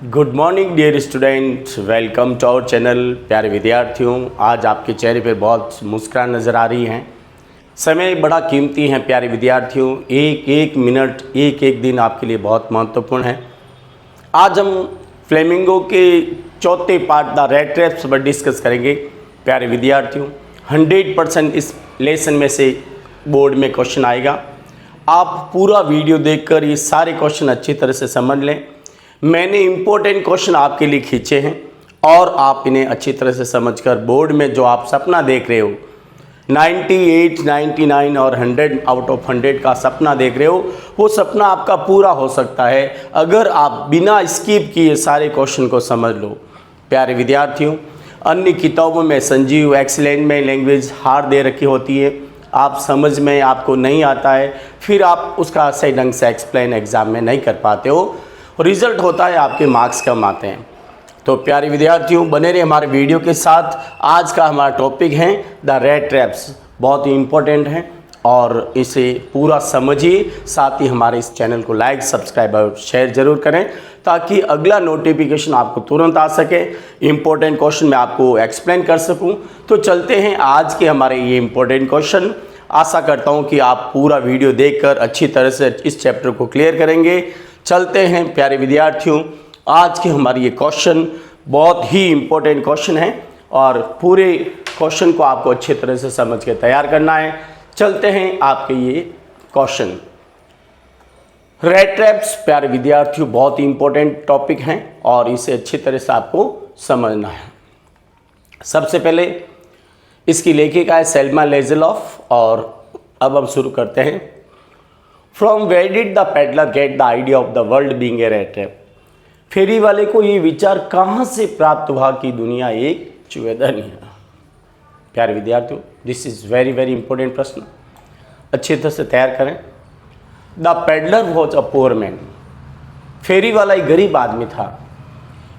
Good morning dear students, welcome to our channel. प्यारे विद्यार्थियों, आज आपके चेहरे पर बहुत मुस्कान नज़र आ रही हैं। समय बड़ा कीमती है प्यारे विद्यार्थियों, एक एक मिनट एक एक दिन आपके लिए बहुत महत्वपूर्ण है। आज हम फ्लेमिंगो के चौथे पार्ट द रेट रेप्स पर डिस्कस करेंगे। प्यारे विद्यार्थियों, 100% इस लेसन में से बोर्ड में क्वेश्चन आएगा। आप पूरा वीडियो देखकर ये सारे क्वेश्चन अच्छी तरह से समझ लें। मैंने इम्पोर्टेंट क्वेश्चन आपके लिए खींचे हैं और आप इन्हें अच्छी तरह से समझकर बोर्ड में जो आप सपना देख रहे हो, 98, 99 और 100 आउट ऑफ 100 का सपना देख रहे हो, वो सपना आपका पूरा हो सकता है अगर आप बिना स्किप किए सारे क्वेश्चन को समझ लो। प्यारे विद्यार्थियों, अन्य किताबों में संजीव एक्सीलेंट में लैंग्वेज हार्ड दे रखी होती है, आप समझ में आपको नहीं आता है, फिर आप उसका सही ढंग से एक्सप्लेन एग्ज़ाम में नहीं कर पाते हो, रिज़ल्ट होता है आपके मार्क्स कम आते हैं। तो प्यारे विद्यार्थियों, बने रहे हमारे वीडियो के साथ। आज का हमारा टॉपिक है द रेट ट्रैप्स, बहुत ही इम्पोर्टेंट है और इसे पूरा समझिए। साथ ही हमारे इस चैनल को लाइक, सब्सक्राइब और शेयर ज़रूर करें ताकि अगला नोटिफिकेशन आपको तुरंत आ सके, इम्पोर्टेंट क्वेश्चन मैं आपको एक्सप्लेन कर सकूं। तो चलते हैं आज के हमारे ये इम्पोर्टेंट क्वेश्चन। आशा करता हूं कि आप पूरा वीडियो देखकर अच्छी तरह से इस चैप्टर को क्लियर करेंगे। चलते हैं प्यारे विद्यार्थियों, आज के हमारी ये क्वेश्चन बहुत ही इम्पोर्टेंट क्वेश्चन है और पूरे क्वेश्चन को आपको अच्छी तरह से समझ के तैयार करना है। चलते हैं आपके ये क्वेश्चन। रेट ट्रैप्स प्यारे विद्यार्थियों बहुत ही इम्पोर्टेंट टॉपिक हैं और इसे अच्छी तरह से आपको समझना है। सबसे पहले इसकी लेखिका है सेल्मा लेज़ेलॉफ और अब हम शुरू करते हैं। From where did the peddler get the idea of the world being a rat trap? फेरी वाले को ये विचार कहाँ से प्राप्त हुआ कि दुनिया एक चूहेदानी है? प्यारे विद्यार्थियों, this is very very important प्रश्न, अच्छी तरह से तैयार करें। The peddler was a poor man, फेरी वाला एक गरीब आदमी था।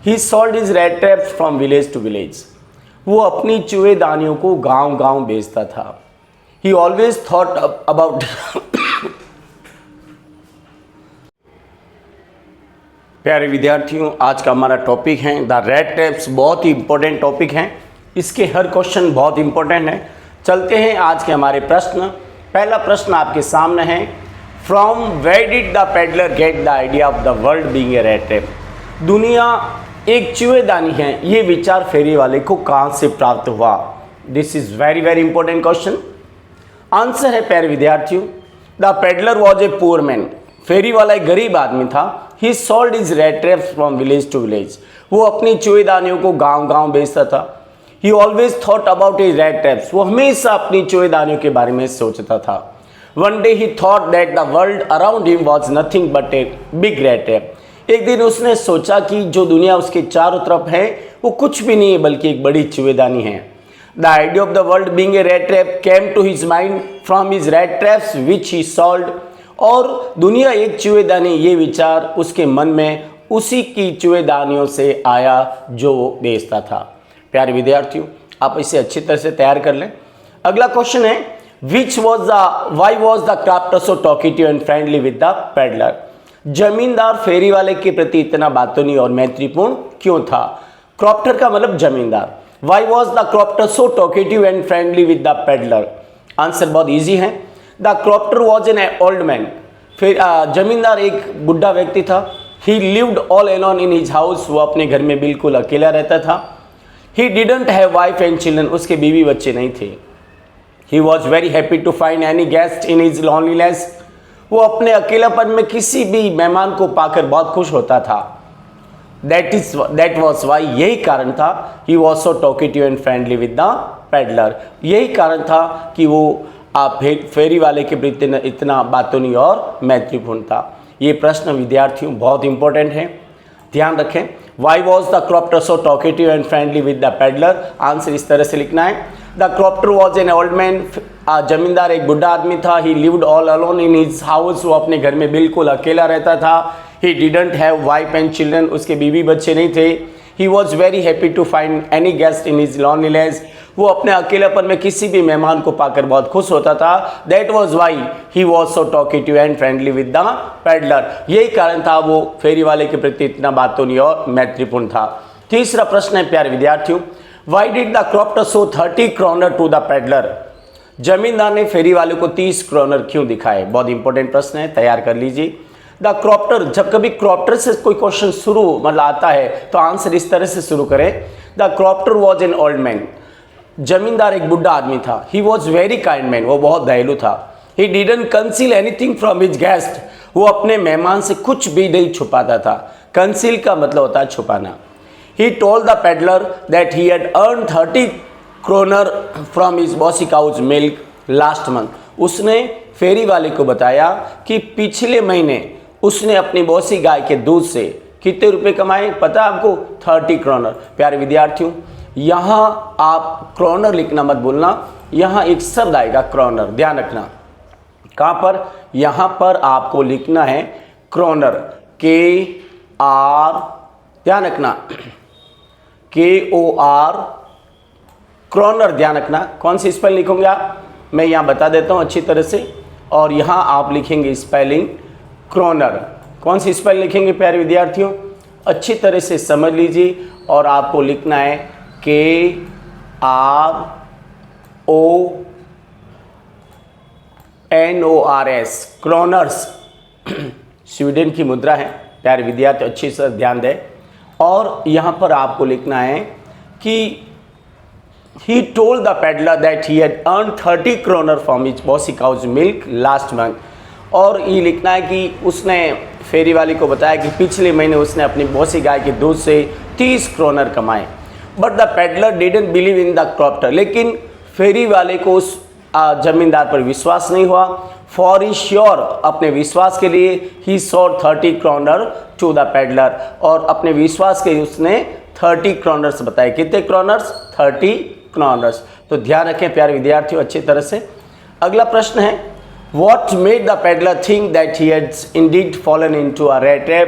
He sold his rat traps from village to village, वो अपनी चूहेदानियों को गांव गांव बेचता था। ही ऑलवेज थॉट अबाउट प्यारे विद्यार्थियों, आज का हमारा टॉपिक है द रेट ट्रैप्स, बहुत ही इंपॉर्टेंट टॉपिक हैं, इसके हर क्वेश्चन बहुत इंपॉर्टेंट है। चलते हैं आज के हमारे प्रश्न। पहला प्रश्न आपके सामने है, from where did the peddler get the idea of the world being a rat trap? दुनिया एक चूहेदानी है, ये विचार फेरी वाले को कहाँ से प्राप्त हुआ? This is very very important question. Answer है प्यारे विद्यार्थियों, the peddler was a poor man, फेरी वाला एक गरीब आदमी था। He sold his rat traps from village to village, वो अपनी चूहेदानियों को गांव गांव बेचता था। He always thought about his rat traps, वो हमेशा अपनी चूहेदानियों के बारे में सोचता था। One day he thought that the world around him was nothing but a big rate trap. एक दिन उसने सोचा कि जो दुनिया उसके चारों तरफ है वो कुछ भी नहीं है बल्कि एक बड़ी चूहेदानी है। The idea of the world being a rat trap came to his mind from his rat traps which he sold, और दुनिया एक चूहेदानी, ये विचार उसके मन में उसी की चूहेदानियों से आया जो वो बेचता था। प्यारे विद्यार्थियों, आप इसे अच्छी तरह से तैयार कर लें। अगला क्वेश्चन है, why was the crofter so talkative and friendly with the peddler? जमींदार फेरी वाले के प्रति इतना बातूनी और मैत्रीपूर्ण क्यों था? क्रॉप्टर का मतलब जमींदार। Why was the crofter so talkative and friendly with the peddler? Answer बहुत ईजी है, the crofter was an old man, फिर जमींदार एक बुढ़ा व्यक्ति था। He lived all alone in his house, वो अपने घर में बिल्कुल अकेला रहता था। He didn't have wife and children, उसके बीवी बच्चे नहीं थे। He was very happy to find any guest in his loneliness, वो अपने अकेलापन में किसी भी मेहमान को पाकर बहुत खुश होता था। दैट वॉज वाई, यही कारण था, he was so talkative and friendly with the peddler, यही कारण था कि वो आप फेरी वाले के प्रति इतना बातूनी और मैत्रीपूर्ण था। ये प्रश्न विद्यार्थियों बहुत इंपॉर्टेंट है, ध्यान रखें। Why was the crofter so talkative and friendly with the peddler? Answer इस तरह से लिखना है, the crofter was an old man, जमींदार एक बुढ़ा आदमी था। He lived all alone in his house, वो अपने घर में बिल्कुल अकेला रहता था। He didn't have wife and children, उसके बीवी बच्चे नहीं थे। He was very happy to find any guest in his loneliness. वो अपने अकेलेपन में किसी भी मेहमान को पाकर बहुत खुश होता था। That was why he was so talkative and friendly with the peddler. यही कारण था वो फेरी वाले के प्रति इतना बातूनी और मैत्रीपूर्ण था। तीसरा प्रश्न है प्यारे विद्यार्थियों, why did the crofter show 30 kroner to the peddler. जमींदार ने फेरी वाले को 30 क्रोनर क्यों दिखाए? बहुत इंपॉर्टेंट प्रश्न है, तैयार कर लीजिए। द क्रॉप्टर, जब कभी क्रॉप्टर से कोई क्वेश्चन शुरू मतलब आता है तो आंसर इस तरह से शुरू करें। The crofter was an old man. जमींदार एक बुढ़ा आदमी था। ही वॉज वेरी काइंड मैन, वो बहुत दयालु था। He didn't conceal anything from his guest. वो अपने मेहमान से कुछ भी नहीं छुपाता था। कंसील का मतलब होता है छुपाना। He told the peddler that he had earned 30 kronor from his bossy cow's milk last month. उसने फेरी वाले को बताया कि पिछले महीने उसने अपनी बॉसी गाय के दूध से कितने रुपए कमाए? पता है आपको? 30 क्रोनर। प्यारे विद्यार्थियों, यहाँ आप क्रोनर लिखना मत भूलना, यहाँ एक शब्द आएगा क्रोनर, ध्यान रखना। कहाँ पर? यहाँ पर आपको लिखना है क्रोनर, KR, ध्यान रखना, KOR, क्रोनर, ध्यान रखना। कौन सी स्पेलिंग लिखोगे आप? मैं यहाँ बता देता हूँ अच्छी तरह से, और यहाँ आप लिखेंगे स्पेलिंग क्रोनर। कौन सी स्पेलिंग लिखेंगे प्यारे विद्यार्थियों? अच्छी तरह से समझ लीजिए, और आपको लिखना है KRONORS, क्रोनर्स। स्वीडन की मुद्रा है प्यारे विद्यार्थी, अच्छी से ध्यान दें। और यहाँ पर आपको लिखना है कि he told the peddler that he had earned 30 kroner from his bossy cow's milk last month। और ये लिखना है कि उसने फेरी वाले को बताया कि पिछले महीने उसने अपनी बॉसी गाय के दूध से 30 क्रोनर कमाए। But the peddler didn't believe in the क्रॉप्टर। लेकिन फेरी वाले को उस जमींदार पर विश्वास नहीं हुआ। फॉर ही श्योर, अपने विश्वास के लिए, he sought 30 kroner to the peddler. और अपने विश्वास के उसने 30 क्रोनर्स बताए। कितने क्रोनर्स? 30 क्रोनर्स। तो ध्यान रखें प्यारे विद्यार्थियों अच्छी तरह से। अगला प्रश्न है, What made the peddler think that he had indeed fallen into a rat trap?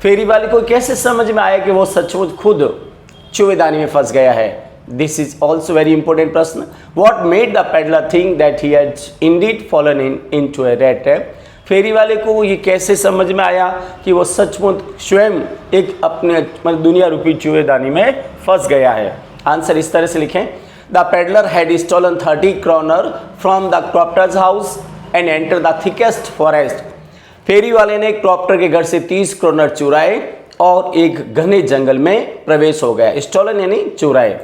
फेरी वाले को कैसे समझ में आया कि वो सचमुच खुद चूहेदानी में फंस गया है? This is also very important प्रश्न। What made the peddler think that he had indeed fallen into a rat trap? फेरी वाले को ये कैसे समझ में आया कि वो सचमुच स्वयं एक अपने मतलब दुनिया रूपी चूहेदानी में फंस गया है? आंसर इस तरह से लिखें। The peddler had stolen 30 kroner from the crofter's house and entered the thickest forest। फेरी वाले ने क्रॉप्टर के घर से 30 क्रोनर चुराए और एक घने जंगल में प्रवेश हो गया। स्टोलन यानी चुराए।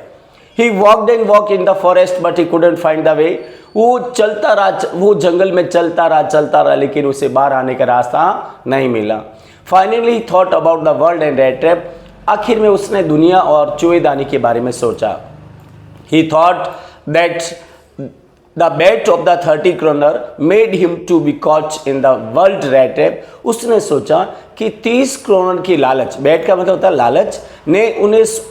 He walked and walked in the forest but he couldn't find the way। वो चलता रहा, वो जंगल में चलता रहा, लेकिन उसे बाहर आने का रास्ता नहीं मिला। Finally he thought about the world and rat trap। आखिर में उसने दुनिया और चूहेदानी के बारे में सोचा। He thought that the bet of the 30 kroner made him to be caught in the world rat trap। उसने सोचा कि 30 क्रोनर की लालच, बैट का मतलब होता है लालच, ने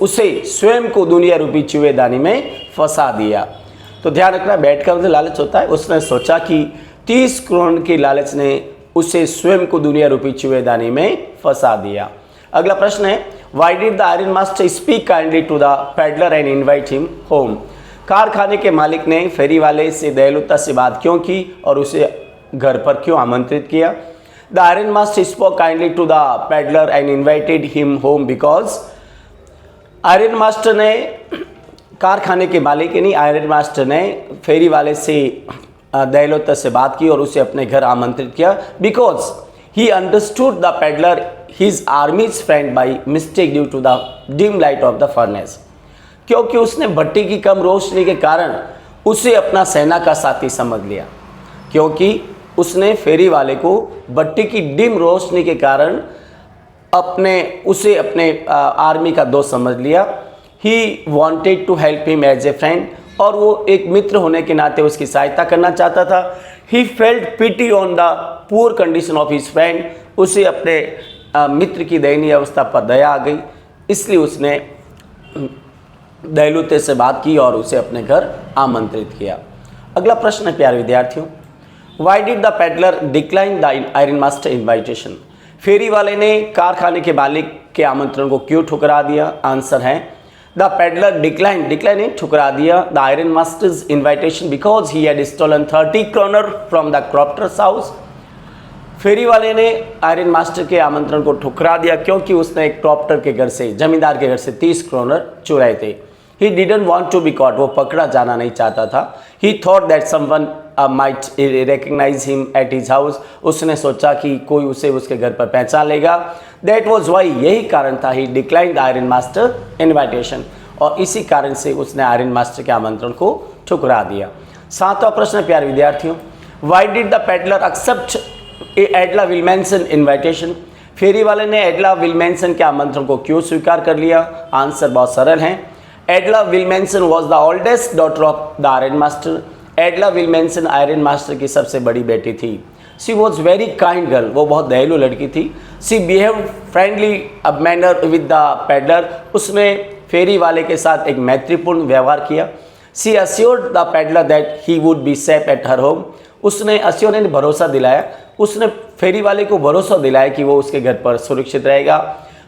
उसे स्वयं को दुनिया रूपी चूहेदानी में फंसा दिया। तो ध्यान रखना, बैट का मतलब लालच होता है। उसने सोचा कि 30 क्रोनर की लालच ने उसे स्वयं को दुनिया रूपी चूहेदानी में फंसा दिया। अगला प्रश्न है, why did the iron master speak kindly to the peddler and invite him home. कारखाने के मालिक ने फेरी वाले से दयालुता से बात क्यों की और उसे घर पर क्यों आमंत्रित किया? The iron master spoke kindly to the peddler and invited him home because. Iron master ने, कारखाने के मालिक यानी आयरन मास्टर ने फेरी वाले से दयालुता से बात की और उसे अपने घर आमंत्रित किया। Because he understood the peddler his army's friend by mistake due to the dim light of the furnace. क्योंकि उसने भट्टी की कम रोशनी के कारण उसे अपना सेना का साथी समझ लिया। क्योंकि उसने फेरी वाले को भट्टी की डिम रोशनी के कारण उसे अपने आर्मी का दोस्त समझ लिया। He wanted to help him as a friend, और वो एक मित्र होने के नाते उसकी सहायता करना चाहता था। He felt pity on the poor condition of his friend. उसे अपने मित्र की दयनीय अवस्था पर दया आ गई, इसलिए उसने दयालुता से बात की और उसे अपने घर आमंत्रित किया। अगला प्रश्न है प्यारे विद्यार्थियों, why did the peddler decline the iron master invitation. फेरी वाले ने कारखाने के मालिक के आमंत्रण को क्यों ठुकरा दिया? आंसर है द पेडलर डिक्लाइन ठुकरा दिया the iron masters invitation because he had stolen 30 kroner from the crofter's house. फेरी वाले ने आयरन मास्टर के आमंत्रण को ठुकरा दिया क्योंकि उसने एक क्रॉप्टर के घर से, जमींदार के घर से 30 kroner चुराए थे। He didn't want to be caught, वो पकड़ा जाना नहीं चाहता था। He thought that someone might recognize him at his house, उसने सोचा कि कोई उसे उसके घर पर पहचान लेगा। That was why, यही कारण था he declined the iron master invitation, और इसी कारण से उसने आयरन मास्टर के आमंत्रण को ठुकरा दिया। 7वां प्रश्न प्यारे विद्यार्थियों, Why did the peddler accept Edla Willmansson invitation? फेरी वाले ने एडला विल्मेंसन के आमंत्रण को क्यों स्वीकार कर लिया? आंसर बहुत सरल है। Edla Willmansson was the oldest daughter of the iron master. Edla Willmansson iron master की सबसे बड़ी बेटी थी। She was very kind girl, वो बहुत दयालु लड़की थी। She behave friendly manner with the peddler, उसने फेरी वाले के साथ एक मैत्रीपूर्ण व्यवहार किया। She assured the peddler that he would be safe at her home, उसने अस्योर ने भरोसा दिलाया, उसने फेरी वाले को भरोसा दिलाया कि वो उसके घर पर सुरक्षित रहेगा।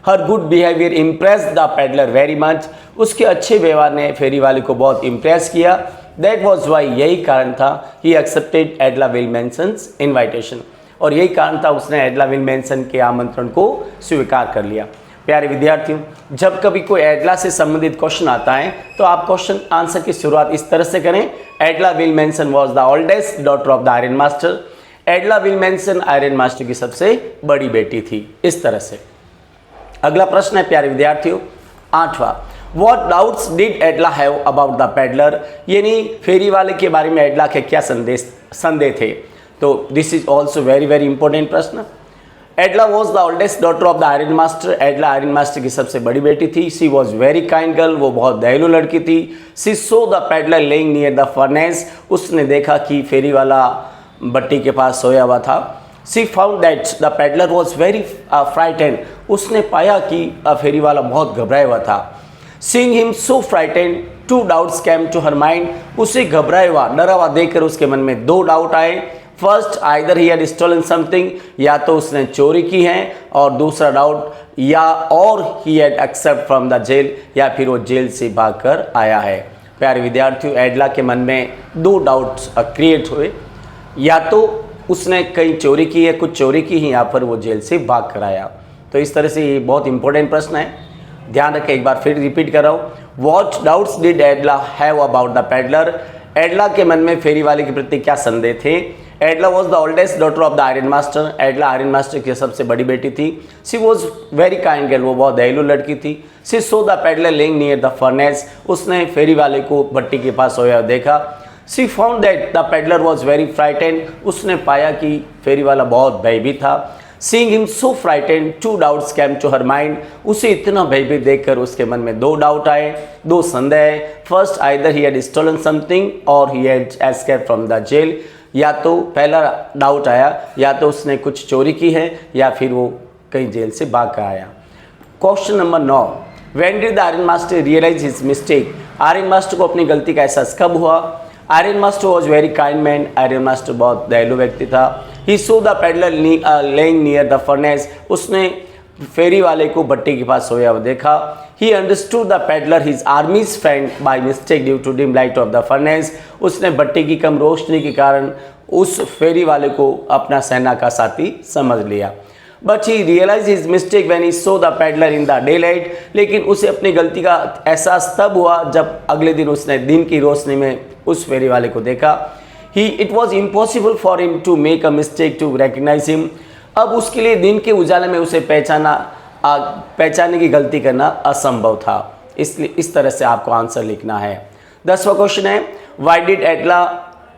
Her good behaviour impress the peddler very much, उसके अच्छे व्यवहार ने फेरी वाले को बहुत इम्प्रेस किया। दैट वॉज वाई, यही कारण था ही एक्सेप्टेड एडला विल्मेंसन्स इन्विटेशन, और यही कारण था उसने एडला विल्मेंसन के आमंत्रण को स्वीकार कर लिया। प्यारे विद्यार्थियों, जब कभी कोई एडला से संबंधित क्वेश्चन आता है तो आप क्वेश्चन आंसर की शुरुआत इस तरह से करें, Edla Willmansson was the oldest daughter of the iron master. Edla Willmansson iron master की सबसे बड़ी बेटी थी, इस तरह से। अगला प्रश्न है प्यारे विद्यार्थियों 8वां, what doubts did Edla have about the peddler, यानी फेरी वाले के बारे में एडला के क्या संदेह थे? तो this is also very very important प्रश्न। Edla was the oldest daughter of the iron master, Edla iron master की सबसे बड़ी बेटी थी। She was very kind girl, वो बहुत दयालु लड़की थी। She saw the peddler lying near the furnace, उसने देखा कि फेरी वाला भट्टी के पास सोया हुआ था। She found that the peddler was very frightened, उसने पाया कि फेरी वाला बहुत घबराया हुआ था। Seeing him so frightened, two doubts came to her mind, उसे घबराया हुआ, डरा हुआ देखकर उसके मन में दो डाउट आए। First, either he had stolen something, या तो उसने चोरी की है, और दूसरा डाउट, या और he had accept from the jail, या फिर वो जेल से भागकर आया है। प्यारे विद्यार्थियों, एडला के मन में दो डाउट्स क्रिएट हुए, या तो उसने कहीं चोरी की है, कुछ चोरी की ही, या पर वो जेल से भाग कर आया। तो इस तरह से ये बहुत इंपॉर्टेंट प्रश्न है, ध्यान रखें। एक बार फिर रिपीट कर रहा हूँ, what doubts did Edla have about the peddler, Edla के मन में फेरी वाले के प्रति क्या संदेह थे? Edla was the oldest daughter of the iron master, Edla iron master की सबसे बड़ी बेटी थी। She was very kind girl, वो बहुत दयालु लड़की थी। She saw the peddler lying near the furnace, उसने फेरी वाले को भट्टी के पास सोया देखा। She found that the peddler was very frightened, उसने पाया कि फेरी वाला बहुत भयभीत था। Seeing him so frightened, two doubts came to her mind, उसे इतना भयभीत देखकर उसके मन में दो डाउट आए, दो संदेह। First, either he had stolen something or he had escaped from the jail, या तो पहला डाउट आया, या तो उसने कुछ चोरी की है, या फिर वो कहीं जेल से भाग कर आया। Question number 9, when did the iron master realise his mistake, iron master को अपनी गलती का एहसास कब हुआ? Iron master was very kind man, iron master बहुत दयालु व्यक्ति था। He saw the peddler lying near the furnace, उसने फेरी वाले को भट्टी के पास सोया हुआ देखा। He understood the peddler his army's friend by mistake due to dim light of the furnace, उसने भट्टी की कम रोशनी के कारण उस फेरी वाले को अपना सेना का साथी समझ लिया। But he realize his mistake when he saw the peddler in the daylight, लेकिन उसे अपनी गलती का एहसास तब हुआ जब अगले दिन उसने दिन की रोशनी में उस फेरी वाले को देखा। It was impossible for him to make a mistake to recognise him, अब उसके लिए दिन के उजाले में उसे पहचानने की गलती करना असंभव था। इसलिए इस तरह से आपको आंसर लिखना है। 10वां क्वेश्चन है, why did Edla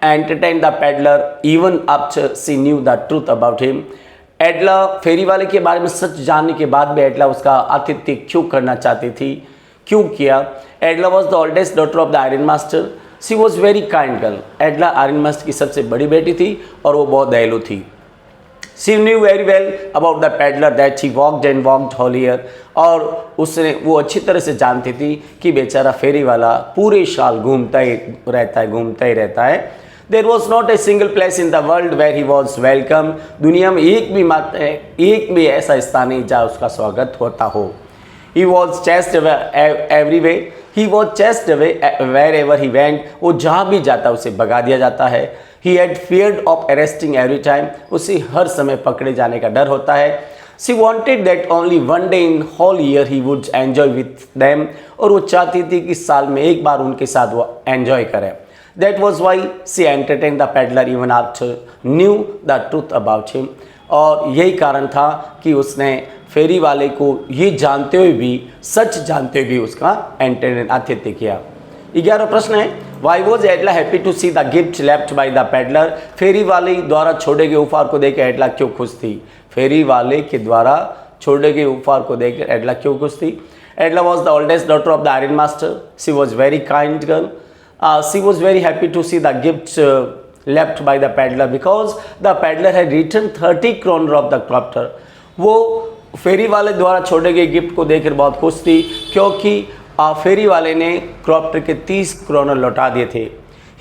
entertain the peddler even after she knew the truth about him, Edla फेरी वाले के बारे में सच जानने के बाद भी एडला उसका आतिथ्य क्यों करना चाहती थी, क्यों किया? Edla was the oldest daughter of the iron master, she was very kind girl, Edla iron master की सबसे बड़ी बेटी थी और वो बहुत दयालु थी। She knew very well about the peddler that he walked and walked whole year, और उसने वो अच्छी तरह से जानती थी कि बेचारा फेरी वाला पूरे साल घूमता ही रहता है। There was not a single place in the world where he was welcome. दुनिया में एक भी ऐसा स्थान नहीं जहाँ उसका स्वागत होता हो। He was chased everywhere. He was chased away wherever he went. वो जहाँ भी जाता उसे भगा दिया जाता है। He had feared of arresting every time. उसे हर समय पकड़े जाने का डर होता है। She wanted that only one day in whole year he would enjoy with them. और वो चाहती थी कि साल में एक बार उनके साथ वो enjoy करे। That was why she entertained the peddler even after knew the truth about him. और यही कारण था कि उसने फेरी वाले को ये जानते हुए भी, सच जानते हुए भी उसका एंटरटेन आतिथ्य किया। 11वां प्रश्न है, why was Edla happy to see the gift left by the peddler. फेरी वाले द्वारा छोड़े गए उपहार को देख एडला क्यों खुश थी? फेरी वाले के द्वारा छोड़े गए उपहार को देख एडला क्यों खुश थी? Edla was the oldest daughter of the iron master. She was very kind girl. She was very happy to see the gift left by the peddler because the peddler had returned 30 kroner of the crofter। वो फेरी वाले द्वारा छोड़े गए gift को देखकर बहुत खुश थी क्योंकि फेरी वाले ने क्रॉप्टर के 30 क्रोनर लौटा दिए थे।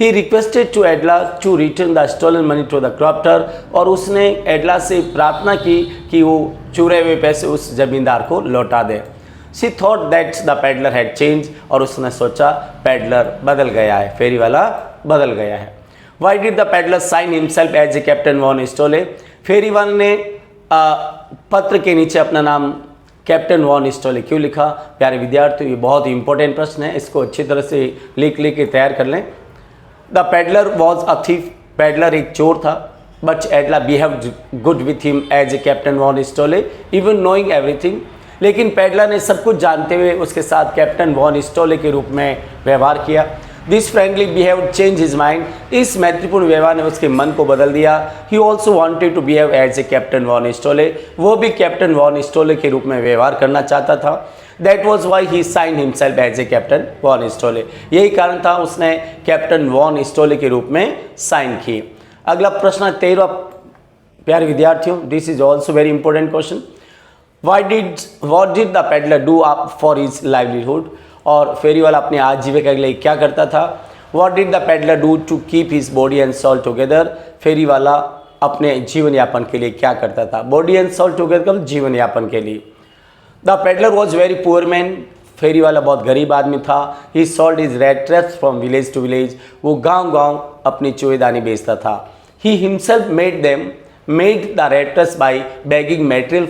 He requested to Edla to return the stolen money to the crofter. और उसने एडला से प्रार्थना की कि वो चुरे हुए पैसे उस जमींदार को लौटा दे। She thought that the peddler had change. और उसने सोचा पेडलर बदल गया है, फेरी वाला बदल गया है। Why did the peddler sign himself as a captain von Stahle. फेरी वाले ने पत्र के नीचे अपना नाम कैप्टन वॉन स्टोले क्यों लिखा? प्यारे विद्यार्थियों, ये बहुत ही इंपॉर्टेंट प्रश्न है, इसको अच्छी तरह से लिख के तैयार कर लें। The peddler was a thief. Peddler एक चोर था। But Edla behaved good with him as a captain von Stahle even knowing everything. लेकिन पेडलर ने सब कुछ जानते हुए उसके साथ कैप्टन वॉन स्टोले के रूप में व्यवहार किया। This friendly behave change his mind. इस मैत्रीपूर्ण व्यवहार ने उसके मन को बदल दिया। He also wanted to behave as a captain von Stahle. वो भी कैप्टन वॉन स्टोले के रूप में व्यवहार करना चाहता था। That was why he sign himself as a captain von Stahle. यही कारण था उसने कैप्टन वॉन स्टोले के रूप में साइन की। अगला प्रश्न 13वां। प्यारे विद्यार्थियों, this is also very important question. What did the peddler do for his livelihood. और फेरी वाला अपने आजीविका के लिए क्या करता था? What did the peddler do to keep his body and soul together. फेरी वाला अपने जीवन यापन के लिए क्या करता था? बॉडी एंड सोल टुगेदर, जीवन यापन के लिए। The peddler was very poor man. फेरी वाला बहुत गरीब आदमी था। He sold his rat traps from village to village. वो गांव अपनी चूहेदानी बेचता था। He himself made the rat traps by begging material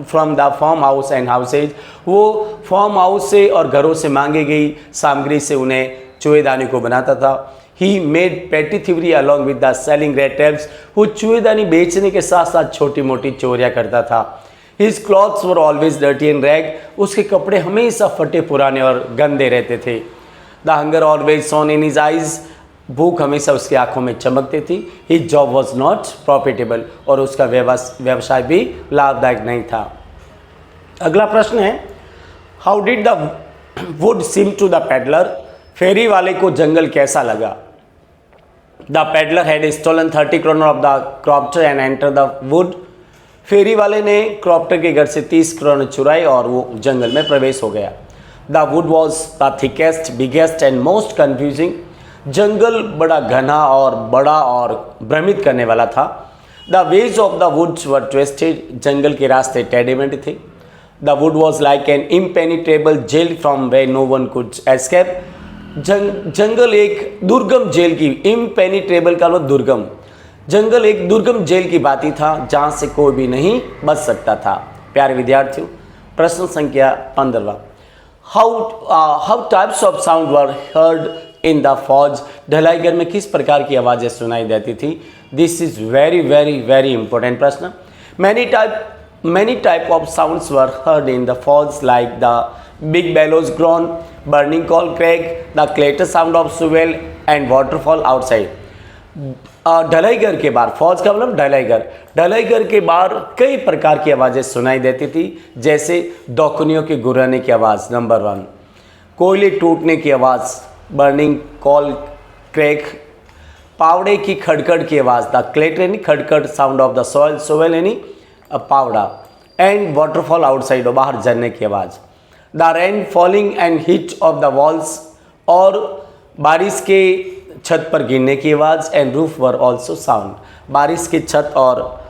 from the farm house and houses. वो फार्म हाउस से और घरों से मांगी गई सामग्री से उन्हें चूहेदानी को बनाता था। He made petty thievery along with the selling rat traps. वो चूहेदानी बेचने के साथ साथ छोटी मोटी चोरियां करता था। His clothes were always dirty and rag. उसके कपड़े हमेशा फटे पुराने और गंदे रहते थे। The hunger always shown in his eyes. भूख हमेशा उसकी आंखों में चमकती थी। His job was not profitable. और उसका व्यवसाय भी लाभदायक नहीं था। अगला प्रश्न है, how did the wood seem to the peddler. फेरी वाले को जंगल कैसा लगा? The peddler had stolen 30 kroner of the crofter and enter the wood. फेरी वाले ने क्रॉप्टर के घर से 30 kroner चुराए और वो जंगल में प्रवेश हो गया। The wood was the thickest, biggest and most confusing. जंगल बड़ा घना और बड़ा और भ्रमित करने वाला था। The ways of the woods were twisted. जंगल के रास्ते टेढ़े मेढ़े थे। The wood was like an impenetrable jail from where no one could escape. जंगल एक दुर्गम जेल की, इम्पेनिट्रेबल का मतलब दुर्गम। जंगल एक दुर्गम जेल की बाती था जहाँ से कोई भी नहीं बच सकता था। प्यारे विद्यार्थियों, प्रश्न संख्या 15वां। How types of sound were heard in the forge. ढलाई घर में किस प्रकार की आवाज़ें सुनाई देती थी? This is very very very important प्रश्न। Many type of sounds were heard in the falls like the big bellows groan, burning coal crack, the clatter sound of shovel and waterfall outside। ढलाई घर के बाहर, फौज का मतलब ढलाई घर, ढलाई घर के बाहर कई प्रकार की आवाज़ें सुनाई देती थी, जैसे दौकनियों के गुर्राने की आवाज़ नंबर 1, कोयले टूटने की आवाज़ बर्निंग कॉल क्रैक, पावड़े की खड़खड़ की आवाज़ द क्लेटर यानी खड़खड़ sound of the soil, shovel यानी पावड़ा, एंड वाटरफॉल आउटसाइड और बाहर झरने की आवाज़, the rain falling and hit of the walls और बारिश के छत पर गिरने की आवाज़ and roof were also sound, बारिश की छत और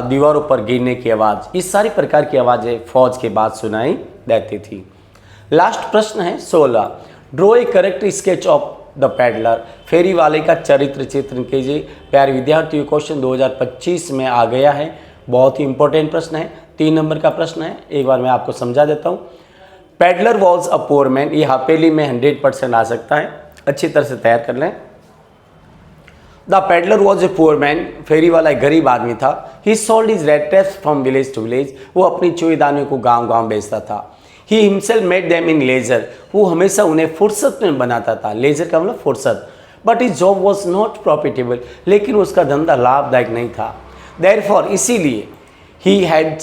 दीवारों पर गिरने की आवाज़, इस सारी प्रकार की आवाज़ें फौज के बाद सुनाई देती थी। लास्ट प्रश्न है 16, draw a correct sketch of the peddler, फेरी वाले का चरित्र चित्रण कीजिए। प्यारे विद्यार्थियों, क्वेश्चन 2025 में आ गया है, बहुत ही इंपॉर्टेंट प्रश्न है, 3 नंबर का प्रश्न है। एक बार मैं आपको समझा देता हूँ। Peddler was a poor man, ये हापेली में 100% आ सकता है, अच्छी तरह से तैयार कर लें। The peddler was a poor man, फेरी वाला एक गरीब आदमी था। He sold his rat traps from village to village, वो अपनी चूड़ीदानियों को गांव गांव बेचता था। He himself made them in leisure, वो हमेशा उन्हें फुर्सत में बनाता था, लेजर का मतलब फुर्सत। But his job was not profitable, लेकिन उसका धंधा लाभदायक नहीं था। देयरफॉर, इसीलिए ही हैड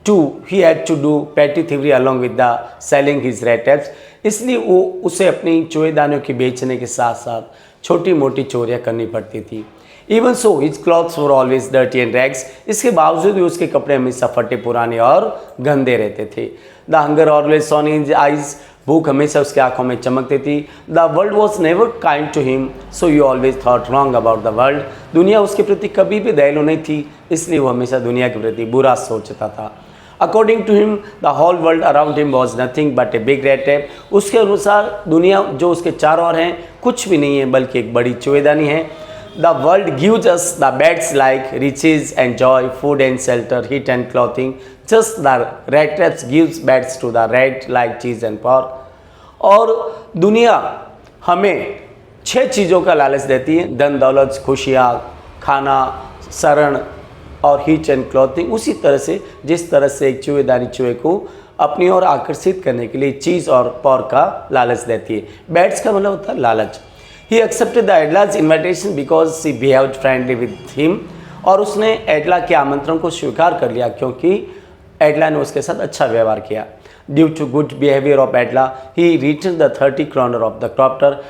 टू डू पेटी thievery along with the selling his rat tapes, इसलिए वो उसे अपनी चूड़ीदानियों के बेचने के साथ साथ छोटी मोटी चोरियां करनी पड़ती थी। Even so his clothes were always dirty and rags, इसके बावजूद भी उसके कपड़े हमेशा फटे पुराने और गंदे रहते थे। The hunger always shone in his eyes, भूख हमेशा उसकी आंखों में चमकती थी। The world was never kind to him, so you always thought wrong about the world, दुनिया उसके प्रति कभी भी दयालु नहीं थी, इसलिए वो हमेशा दुनिया के प्रति बुरा सोचता था। According to him the whole world around him was nothing but a big rat trap, उसके अनुसार दुनिया जो उसके चारों ओर हैं कुछ भी नहीं है बल्कि एक बड़ी चूड़ीदानी है। The world gives us the baits like riches and joy, food and shelter, heat and clothing, just the rat traps gives baits to the rat like cheese and pork. और दुनिया हमें 6 चीज़ों का लालच देती है, धन दौलत, खुशियाँ, खाना, शरण और हीट एंड क्लॉथिंग। उसी तरह से जिस तरह से एक चूहेदानी चूहे को अपनी ओर आकर्षित करने के लिए चीज़ और पौर का लालच देती है। बैड्स का मतलब होता है लालच। He accepted the Edla's invitation because she behaved friendly with him, और उसने एडला के आमंत्रण को स्वीकार कर लिया क्योंकि एडला ने उसके साथ अच्छा व्यवहार किया। Due to good behaviour of Edla he return the 30 kroner of the crofter,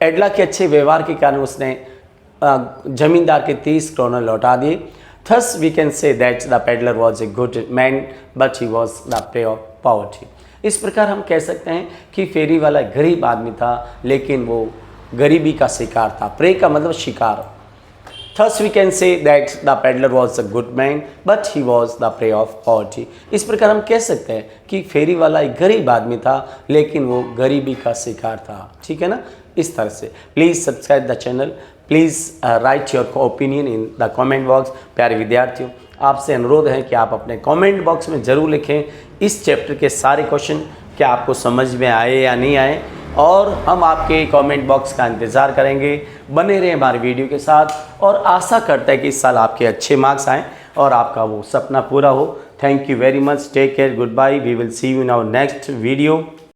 Edla के अच्छे व्यवहार के कारण उसने जमींदार के 30 kroner लौटा दिए। Thus we can say that the peddler was a good man but he was the prey of poverty। इस प्रकार हम कह सकते हैं कि फेरी वाला गरीब आदमी था लेकिन वो गरीबी का शिकार था। प्रे का मतलब शिकार। Thus we can say that the peddler was a good man but he was the prey of poverty। इस प्रकार हम कह सकते हैं कि फेरी वाला एक गरीब आदमी था लेकिन वो गरीबी का शिकार था। ठीक है ना, इस तरह से। Please subscribe the channel, please write your opinion in the comment box. प्यारे विद्यार्थियों, आपसे अनुरोध है कि आप अपने कमेंट बॉक्स में ज़रूर लिखें इस चैप्टर के सारे क्वेश्चन क्या आपको समझ में आए या नहीं आए, और हम आपके कमेंट बॉक्स का इंतज़ार करेंगे। बने रहें हमारे वीडियो के साथ और आशा करता है कि इस साल आपके अच्छे मार्क्स आएँ और आपका वो सपना पूरा हो। Thank you very much, take care, goodbye, we will see you in our next video.